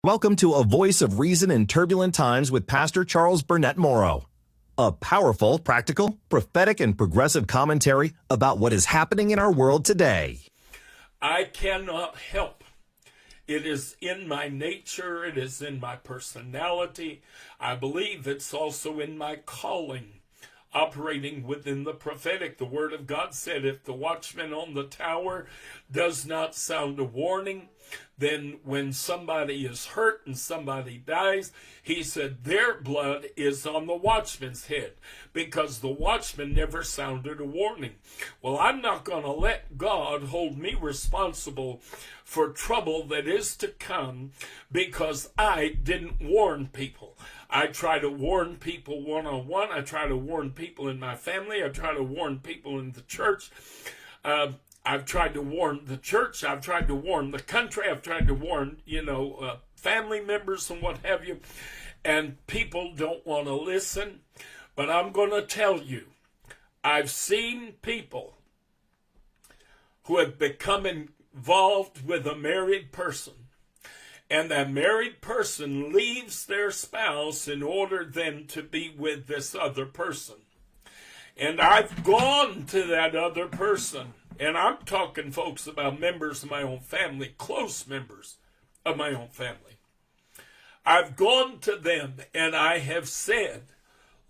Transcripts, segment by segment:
Welcome to A Voice of Reason in Turbulent Times with Pastor Charles Burnett-Morrow. A powerful, practical, prophetic, and progressive commentary about what is happening in our world today. I cannot help. It is in my nature. It is in my personality. I believe it's also in my calling. Operating within the prophetic, the Word of God said, if the watchman on the tower does not sound a warning, then when somebody is hurt and somebody dies, he said their blood is on the watchman's head because the watchman never sounded a warning. Well, I'm not going to let God hold me responsible for trouble that is to come because I didn't warn people. I try to warn people one-on-one. I try to warn people in my family. I try to warn people in the church. I've tried to warn the church. I've tried to warn the country. I've tried to warn, family members and what have you. And people don't want to listen. But I'm going to tell you, I've seen people who have become involved with a married person. And that married person leaves their spouse in order then to be with this other person. And I've gone to that other person. And I'm talking, folks, about members of my own family, close members of my own family. I've gone to them and I have said,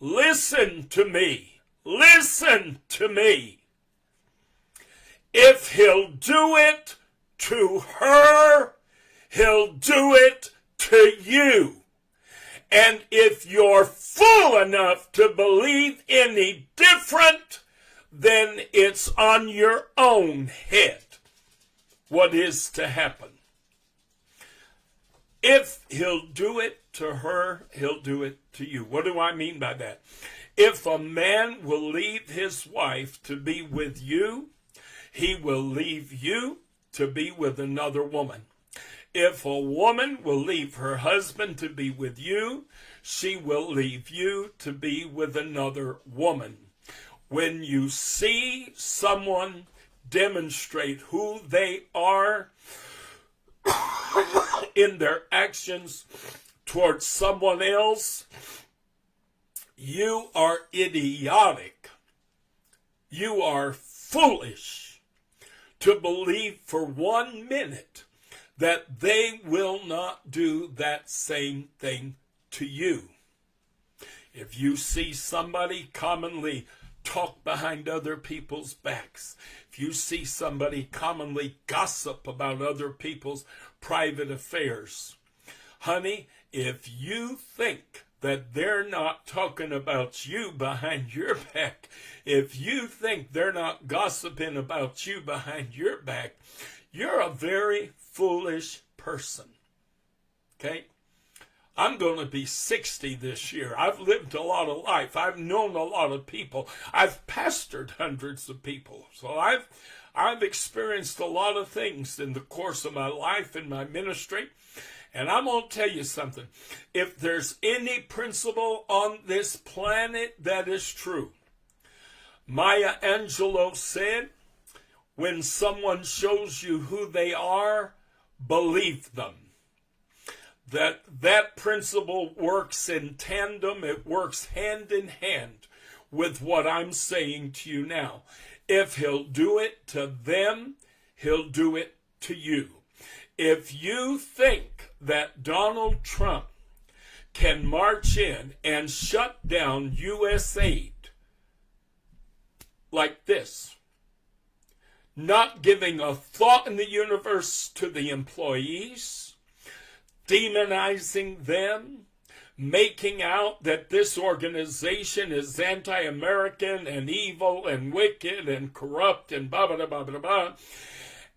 listen to me. Listen to me. If he'll do it to her, he'll do it to you. And if you're fool enough to believe any different, then it's on your own head what is to happen. If he'll do it to her, he'll do it to you. What do I mean by that? If a man will leave his wife to be with you, he will leave you to be with another woman. If a woman will leave her husband to be with you, she will leave you to be with another woman. When you see someone demonstrate who they are in their actions towards someone else, you are idiotic. You are foolish to believe for 1 minute that they will not do that same thing to you. If you see somebody commonly talk behind other people's backs, if you see somebody commonly gossip about other people's private affairs, honey, if you think that they're not talking about you behind your back, if you think they're not gossiping about you behind your back, you're a very foolish person. Okay? I'm going to be 60 this year. I've lived a lot of life. I've known a lot of people. I've pastored hundreds of people. So I've experienced a lot of things in the course of my life and my ministry. And I'm going to tell you something. If there's any principle on this planet that is true, Maya Angelou said, when someone shows you who they are, believe them. That principle works in tandem. It works hand in hand with what I'm saying to you now. If he'll do it to them, he'll do it to you. If you think that Donald Trump can march in and shut down U.S. aid like this, not giving a thought in the universe to the employees, demonizing them, making out that this organization is anti-American and evil and wicked and corrupt and blah, blah, blah, blah, blah,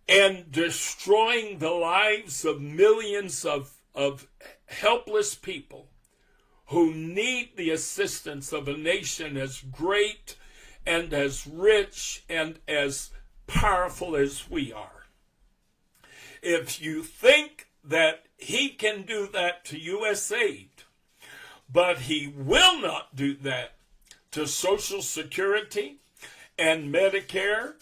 and destroying the lives of millions of helpless people who need the assistance of a nation as great and as rich and as powerful as we are. If you think that he can do that to U.S. aid, but he will not do that to Social Security and Medicare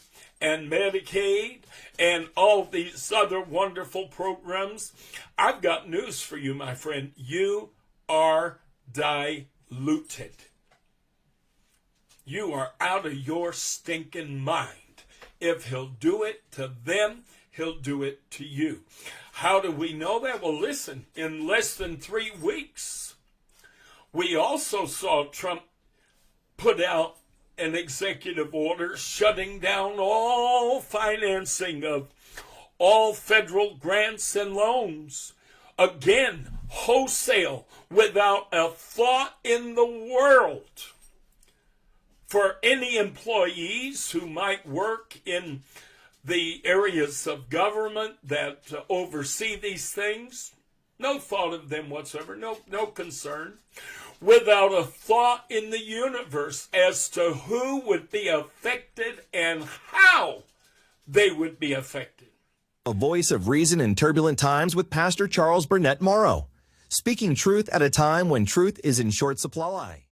and Medicaid and all these other wonderful programs. I've got news for you, my friend. You are diluted. You are out of your stinking mind. If he'll do it to them, he'll do it to you. How do we know that? Well, listen, in less than 3 weeks, we also saw Trump put out an executive order shutting down all financing of all federal grants and loans. Again, wholesale, without a thought in the world for any employees who might work in the areas of government that oversee these things. No thought of them whatsoever, no concern. Without a thought in the universe as to who would be affected and how they would be affected. A voice of reason in turbulent times with Pastor Charles Burnett-Morrow, speaking truth at a time when truth is in short supply.